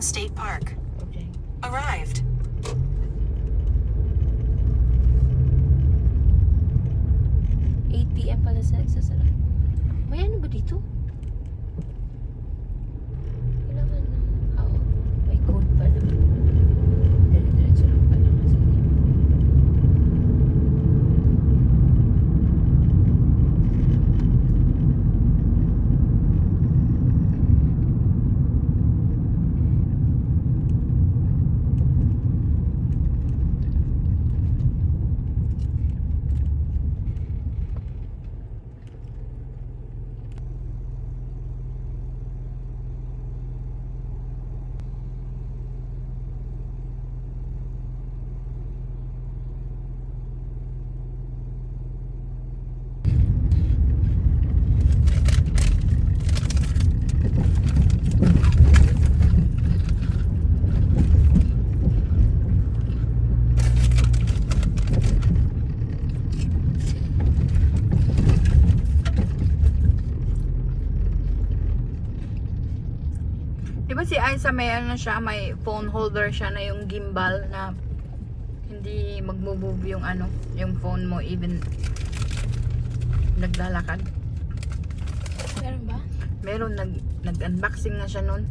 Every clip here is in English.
State Park. Okay. Arrived. 8 PM pala sa nagsasara. May ano ba dito? Kailangan na. Oo. May code pala. Dire-diretso lang pala kasi. Di ba si Aiza may ano siya, may phone holder siya na yung gimbal na hindi magmo-move yung ano, yung phone mo even naglalakad. Meron ba? Meron nag-unboxing na siya noon.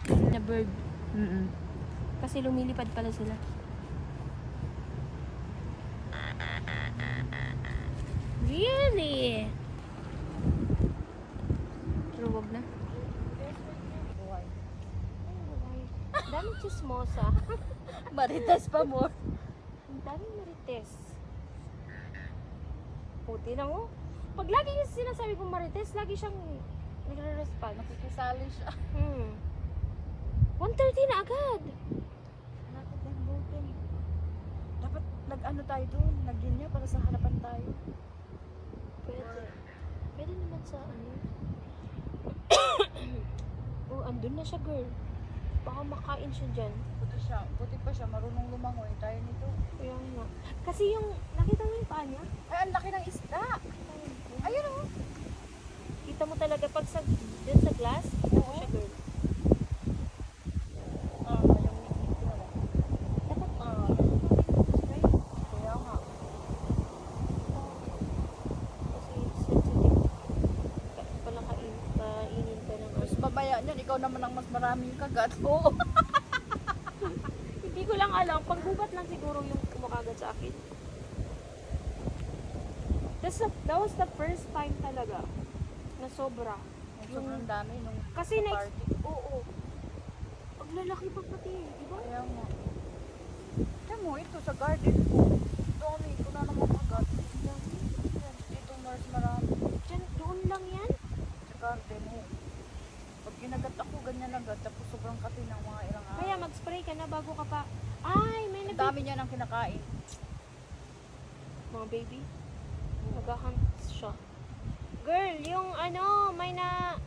Na bird. Kasi lumilipad pala sila. Really? Pero wag na. Daming chismosa. Marites pa mo. Ang daming marites. Puti na mo. Pag lagi yung sinasabi kong marites, lagi siyang nagre-respond. Nakikisali siya. 1:30 na agad. Nakit ng booking. Dapat nag-ano tayo doon. Nag-ginya para sa harapan tayo. Pwede. Pwede naman sa ano. Oh, andun na siya, girl. Baka makain siya dyan. Buti pa siya. Marunong lumangoy tayo nito. Kaya nga. Kasi yung, nakita mo yung paa niya? Ay, ang laki ng isda. Ayun o. Kita mo talaga pag sa, dyan sa glass, kita mo siya, girl. Yung ngiti ko na. Dapat, Kaya nga. kasi sensitive. Pala kainin ka ng Mas babaya niyan. Ikaw naman ang mas maraming kagat. Oo. Hindi ko lang alam. Paggubat lang siguro yung kumakagat sa akin. That was the first time talaga na sobra. Sobrang dami nung Kasi next, party. oo. Ang lalaki pa pati, di ba? Kaya nga. Kaya mo, ito sa garden ko. Dami ko na naman kagat. Yan, dito Mars marami. Diyan, doon lang yan? Sa garden mo. Pag kinagat ako, ganyan agad. Tapos sobrang kati ng mga ilang araw. Kaya mag-spray ka na bago ka pa. Ay, may Ang dami niya nang kinakain. Mga baby. Mag-hunt siya. Girl, yung ano, may na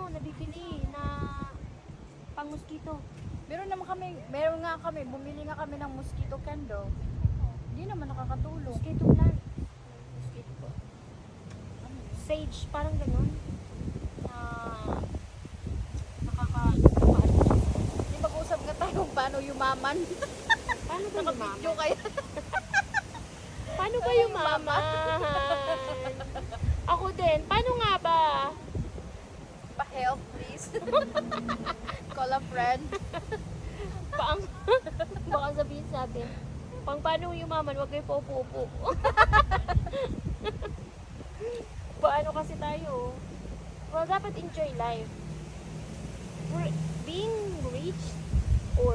nabibili na pang mosquito. Meron nga kami, bumili nga kami ng mosquito candle. Hindi naman nakakatulong. Mosquito plant. Mosquito po. Sage, parang ganun. Nakaka-ano. Hindi mag-usap nga tayo kung paano yumaman. Paano ba yung mama? Nakabidyo kayo. Paano ba yung mama? Ako din. Paano nga ba? Pa-help, please. Call a friend. Paang, baka sabihin sa atin, paano yumaman, wag kayo paupo-upo. Paano kasi tayo? Well, dapat enjoy life. Being rich or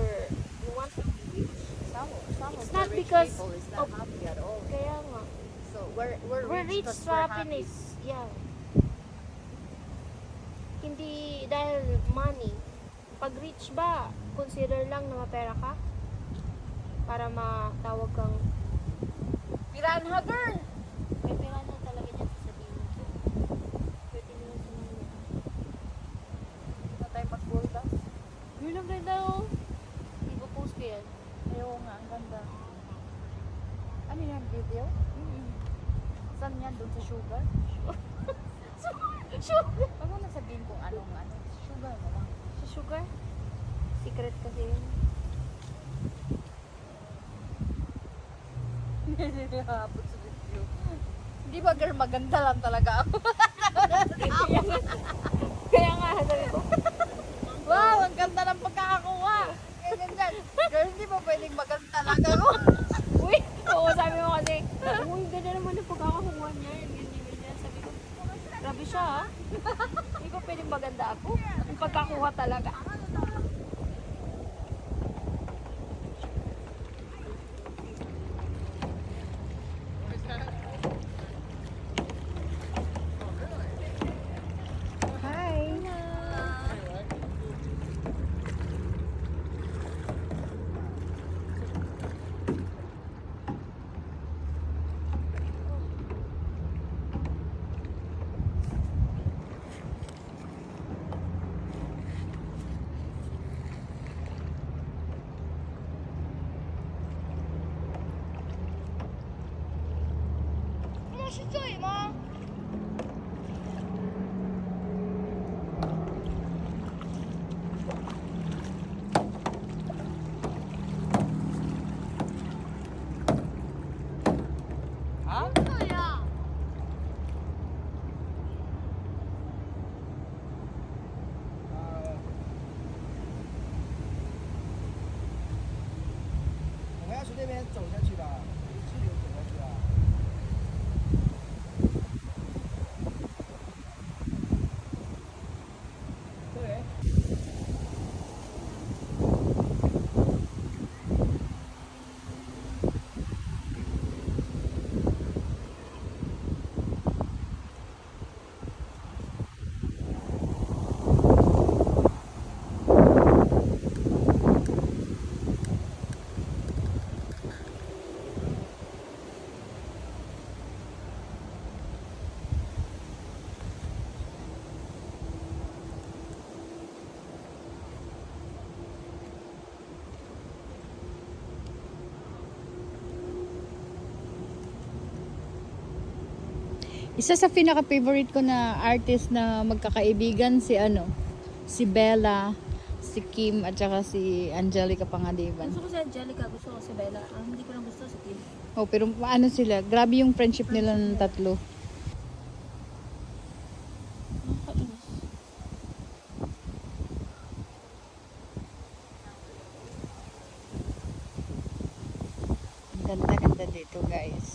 you want to be rich, Some It's of not the rich because people is not of- happy at all. kaya nga. So we're We're rich 'cause sa we're happy. happiness. Yeah. Hindi dahil money. Pag rich ba, consider lang na mapera ka? Para matawag kang Piranha girl! may pera na talaga niyan sasabihin ko. 30 million sa mga yan. Na tayo mag-gold dust. Yun ang ganda oh. Ipo-post ko yan. Ayaw nga, ang ganda. Ano yan, video? Saan yan? Doon sa sugar? Sugar. Huwag mo na sabihin kung anong ano. Sugar mo lang. Sa sugar? Secret kasi yun. Hapot sa video. Hindi ba girl, maganda lang talaga ako. Kaya nga, sabi ko. Wow, ang ganda ng pagkakakuha. Ganyan dyan. Girl, hindi ba pwedeng maganda lang ako? Uy, oo, sabi mo kasi, uy, ganda naman ang pagkakakuha niya. Ganyan. Sabi ko, grabe siya ha. Hindi ko pwedeng maganda ako. Ang pagkakuha talaga. Isa sa pinaka-favorite ko na artist na magkakaibigan si si Bella, si Kim at saka si Angelica Pangadiban. Gusto ko si Angelica, gusto ko si Bella. Hindi ko lang gusto si Kim. Oh, pero ano sila, grabe yung friendship nila ng tatlo. Nakakainis. Ang ganda-ganda dito, guys.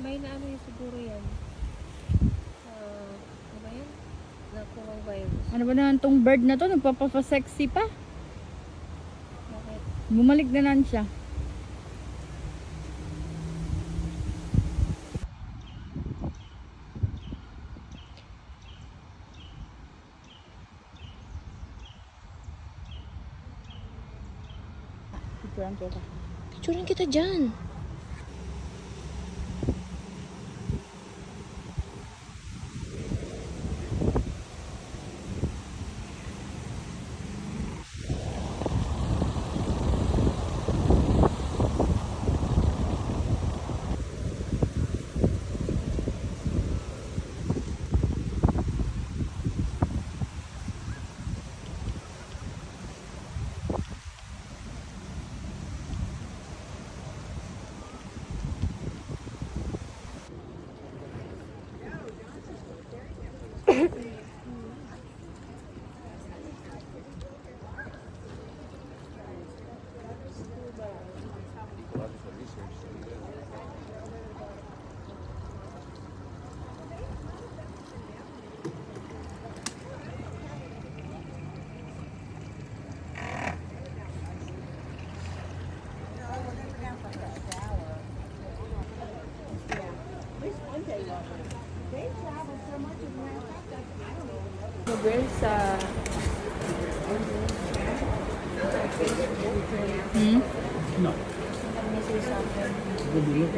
May na ano yun siguro yan. Ano ba yan? Ano ba naman tong bird na to? Nagpapasexy pa. Bakit? Bumalik na lang siya. Picturean kita dyan. Sa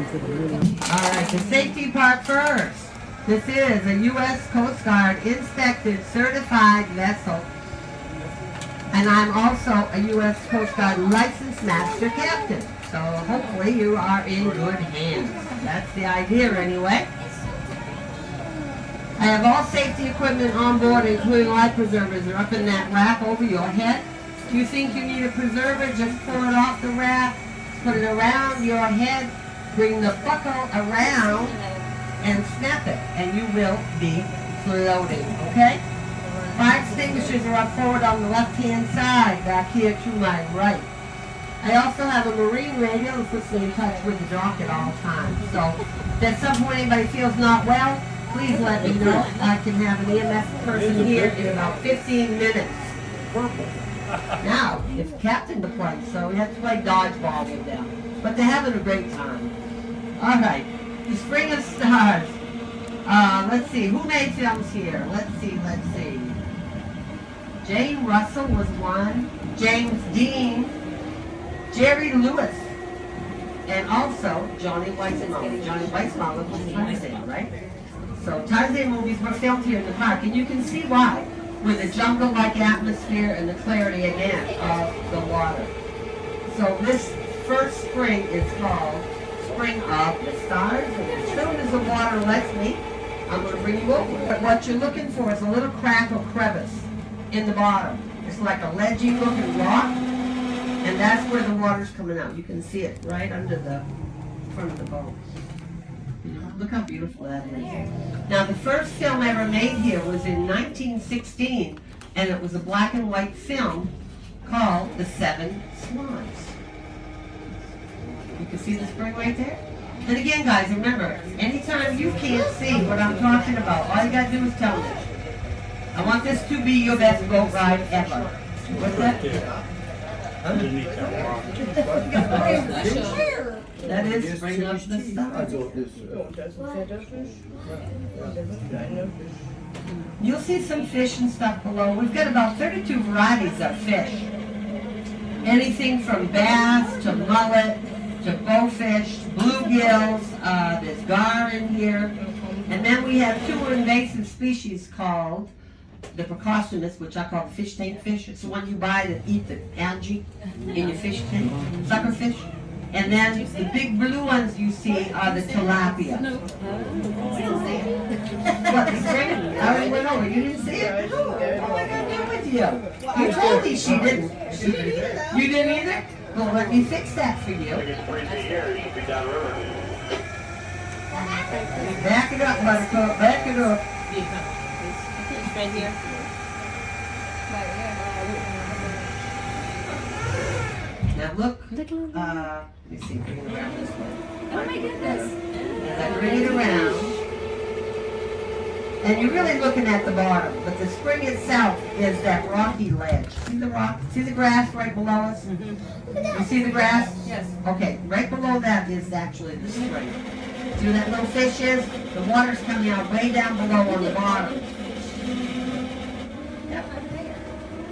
All right, the safety part first. This is a U.S. Coast Guard inspected certified vessel. And I'm also a U.S. Coast Guard licensed master captain. So hopefully you are in good hands. That's the idea anyway. I have all safety equipment on board, including life preservers. They're up in that rack over your head. If you think you need a preserver, just pull it off the rack, put it around your head, bring the buckle around, and snap it, and you will be floating, okay? Fire extinguishers are up forward on the left-hand side, back here to my right. I also have a marine radio that puts me in touch with the dock at all times. So if at some point anybody feels not well, please let me know. I can have an EMS person here in about 15 minutes. Now, it's captain to play, so we have to play dodgeball with them. But they're having a great time. All right, the Spring of Stars. Let's see, who made films here? Let's see. Jane Russell was one. James Dean. Jerry Lewis. And also Johnny Weissmuller. Johnny Weissmuller was Tarzan, right? So Tarzan movies were filmed here in the park, and you can see why, with the jungle-like atmosphere and the clarity again of the water. So this first spring is called Spring of the Stars, and as soon as the water lets me, I'm going to bring you over. But what you're looking for is a little crack or crevice in the bottom. It's like a ledgy looking rock, and that's where the water's coming out. You can see it right under the front of the boat. Look how beautiful that is. Now, the first film ever made here was in 1916, and it was a black and white film called The Seven Swans. You can see the spring right there? And again, guys, remember, anytime you can't see what I'm talking about, all you gotta do is tell me. I want this to be your best boat ride ever. What's that? Underneath that rock. That is Spring of the Stars. You'll see some fish and stuff below. We've got about 32 varieties of fish. Anything from bass to mullet to bowfish, bluegills, there's gar in here. And then we have two invasive species called the precautionist, which I call the fish tank fish. It's the one you buy to eat the algae in your fish tank, sucker fish. And then the big blue ones you see are the tilapia. What, the spring? I already went over. You didn't see it? Oh, what am I going to do with you? You told me she didn't. You didn't either? Well, let me fix that for you. Back it up, Buttercup. Back it up. Right here. Now look, let me see, bring it around this way. Oh my goodness. As I bring it around, And you're really looking at the bottom, but the spring itself is that rocky ledge. See the rock? See the grass right below us? You see the grass? Yes. Okay, right below that is actually the spring. See where that little fish is? The water's coming out way down below on the bottom. Yep.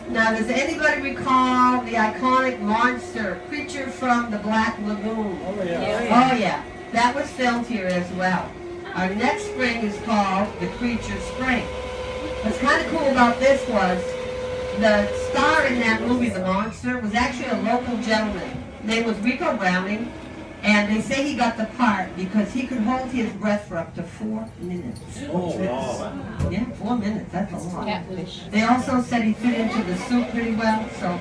Now, does anybody recall the iconic monster creature from the Black Lagoon? Oh, yeah. Oh yeah, that was filmed here as well. Our next spring is called the Creature Spring. What's kind of cool about this was the star in that movie, The Monster, was actually a local gentleman. His name was Rico Browning, and they say he got the part because he could hold his breath for up to 4 minutes. Oh, wow. Yeah, 4 minutes, that's a lot. They also said he fit into the suit pretty well, so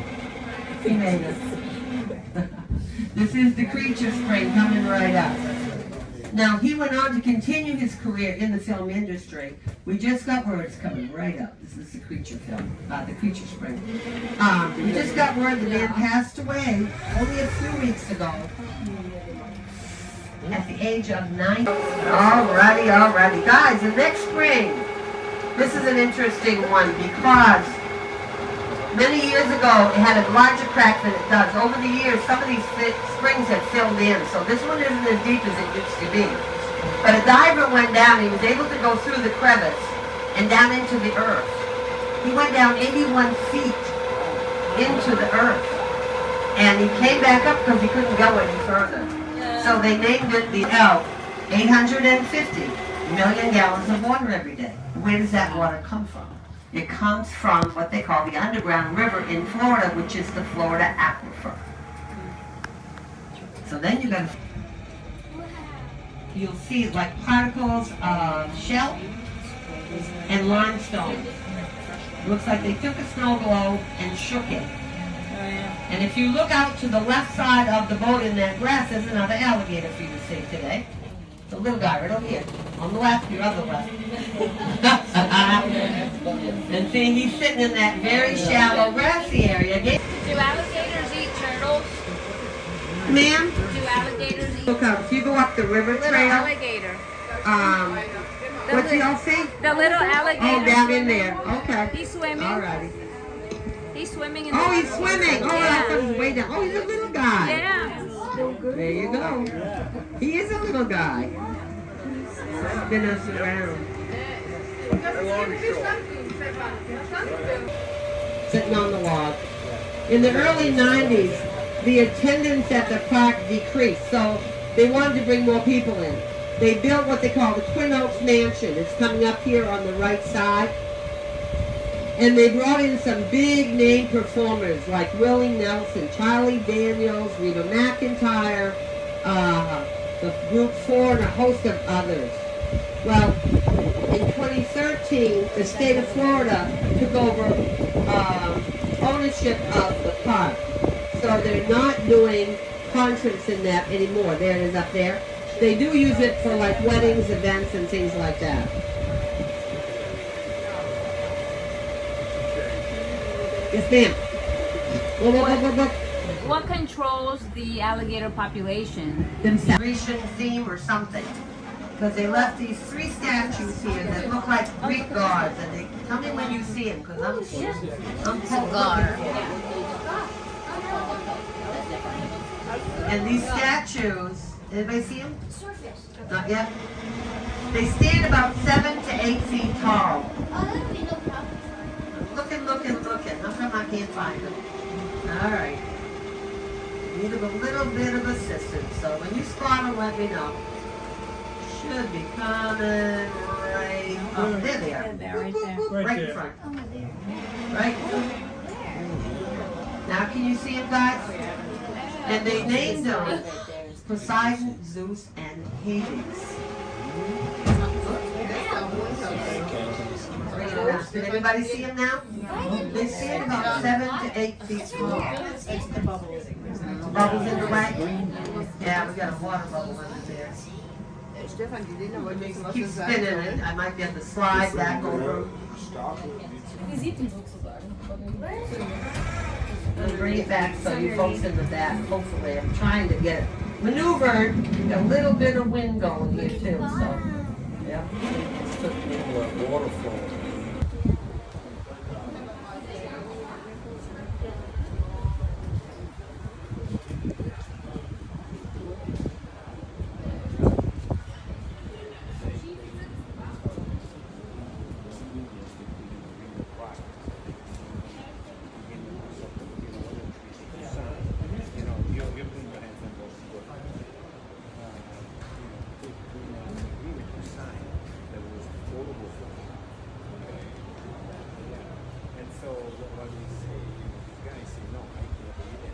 he made it. This is the Creature Spring coming right up. Now, he went on to continue his career in the film industry. We just got word it's coming right up. This is the Creature film, the Creature Spring. We just got word the man passed away only a few weeks ago at the age of 90. Alrighty. Guys, the next spring, this is an interesting one because many years ago, it had a larger crack than it does. Over the years, some of these springs have filled in, so this one isn't as deep as it used to be. But a diver went down, he was able to go through the crevice and down into the earth. He went down 81 feet into the earth. And he came back up because he couldn't go any further. So they named it the 850 million gallons of water every day. Where does that water come from? It comes from what they call the underground river in Florida, which is the Florida Aquifer. So then you'll see like particles of shell and limestone. Looks like they took a snow globe and shook it. And if you look out to the left side of the boat in that grass, there's another alligator for you to see today. The little guy right over here. On the left, your other left. And see, he's sitting in that very shallow grassy area. Do alligators eat turtles? Ma'am? Do alligators eat Look up. If you go up the river little trail, alligator? what do y'all see? The little alligator. Oh, down in there. Okay. He's swimming. Alrighty. He's swimming in the Oh, he's swimming. Oh, I Yeah. thought he was way down. Oh, he's a little guy. Yeah. There you go. He is a little guy. Spin us around. Sitting on the log. In the early 90s, the attendance at the park decreased, so they wanted to bring more people in. They built what they call the Twin Oaks Mansion. It's coming up here on the right side. And they brought in some big name performers like Willie Nelson, Charlie Daniels, Reba McEntire, the Group 4, and a host of others. Well, in 2013, the state of Florida took over ownership of the park. So they're not doing concerts in that anymore. There it is up there. They do use it for like weddings, events, and things like that. Yes, ma'am. What controls the alligator population? Themselves. Grecian theme or something. Because they left these 3 statues here that look like Greek gods. And they tell me when you see them, because I'm god. And these statues, anybody see them? Not yet. They stand about 7 to 8 feet tall. Looking. How come I can't find them? All right. Need a little bit of assistance. So when you spot them, let me know. Should be coming right up. There they are. Right there. Right in front. Right. Now can you see them, guys? And they named them Poseidon, Zeus, and Hades. Did everybody see them now? They stand about 7 to 8 feet tall. Bubbles in the way? Yeah, we got a water bubble under there. Keep spinning it. I might be able to slide back over. And bring it back so you folks in the back, hopefully. I'm trying to get it maneuvered. Got a little bit of wind going here too, so. Yeah. Just took me. water flow. And so what we say, guys say, no, I can't believe it.